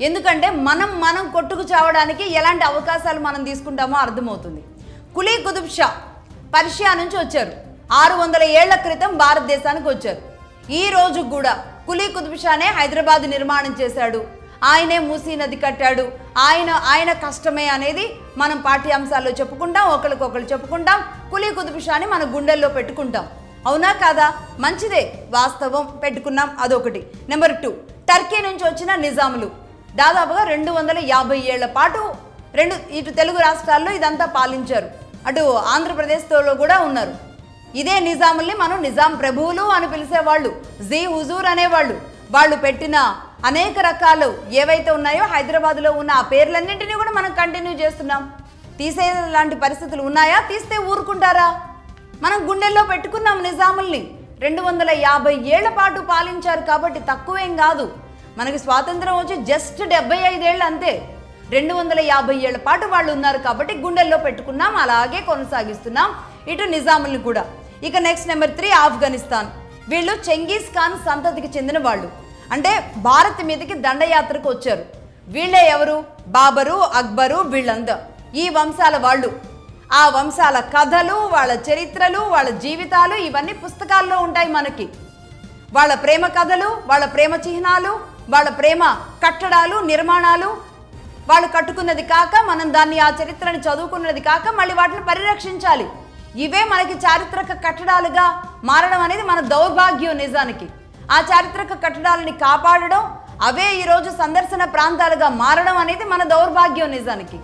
ఎందుకంటే మనం కొట్టుకు చావడానికి ఎలాంటి అవకాశాలు మనం తీసుకుంటామో అర్థమవుతుంది. కులీ కుతుబ్ షా పర్షియా నుంచి వచ్చారు. 600 ఏళ్ల క్రితం భారతదేశానికి వచ్చారు. ఈ రోజు కూడా కులీ కుతుబ్ షానే హైదరాబాద్ నిర్మాణం చేశాడు, ఆయనే మూసీ నది కట్టాడు, ఆయన కష్టమే అనేది మనం పాఠ్యాంశాల్లో చెప్పుకుంటాం, ఒకరికొకరు చెప్పుకుంటాం. కులీ కుతుబ్ షాని మన గుండెల్లో పెట్టుకుంటాం. అవునా కాదా? మంచిదే, వాస్తవం, పెట్టుకున్నాం. అదొకటి. నెంబర్ 2, టర్కీ నుంచి వచ్చిన నిజాములు దాదాపుగా 250 ఏళ్ల పాటు ఇటు తెలుగు రాష్ట్రాల్లో ఇదంతా పాలించారు. అటు ఆంధ్రప్రదేశ్లో కూడా ఉన్నారు. ఇదే నిజాముల్ని మనం నిజాం ప్రభువులు అని పిలిచేవాళ్ళు, జీ హుజూర్ అనేవాళ్ళు. వాళ్ళు పెట్టిన అనేక రకాలు ఏవైతే ఉన్నాయో హైదరాబాద్లో ఉన్న ఆ పేర్లన్నింటినీ కూడా మనం కంటిన్యూ చేస్తున్నాం. తీసేలాంటి పరిస్థితులు ఉన్నాయా? తీస్తే ఊరుకుంటారా? మనం గుండెల్లో పెట్టుకున్నాం నిజాముల్ని. 250 ఏళ్ల పాటు పాలించారు కాబట్టి తక్కువేం కాదు. మనకి స్వాతంత్రం వచ్చి జస్ట్ 75 ఏళ్ళు అంతే. 250 ఏళ్ల పాటు వాళ్ళు ఉన్నారు కాబట్టి గుండెల్లో పెట్టుకున్నాం, అలాగే కొనసాగిస్తున్నాం ఇటు నిజాముల్ని కూడా. ఇక నెక్స్ట్ నెంబర్ 3, ఆఫ్ఘనిస్తాన్. వీళ్ళు చెంగీస్ ఖాన్ సంతతికి చెందిన వాళ్ళు. అంటే భారత్ మీదకి దండయాత్రకు వచ్చారు. వీళ్ళే ఎవరు? బాబరు, అక్బరు, వీళ్ళంతా ఈ వంశాల వాళ్ళు. ఆ వంశాల కథలు, వాళ్ళ చరిత్రలు, వాళ్ళ జీవితాలు ఇవన్నీ పుస్తకాల్లో ఉంటాయి మనకి. వాళ్ళ ప్రేమ కథలు, వాళ్ళ ప్రేమ చిహ్నాలు, వాళ్ళ ప్రేమ కట్టడాలు, నిర్మాణాలు, వాళ్ళు కట్టుకున్నది కాక మనం దాన్ని ఆ చరిత్రని చదువుకున్నది కాక మళ్ళీ వాటిని పరిరక్షించాలి. ఇవే మనకి చారిత్రక కట్టడాలుగా మారడం అనేది మన దౌర్భాగ్యం నిజానికి. ఆ చారిత్రక కట్టడాలని కాపాడడం, అవే ఈరోజు సందర్శన ప్రాంతాలుగా మారడం అనేది మన దౌర్భాగ్యం నిజానికి.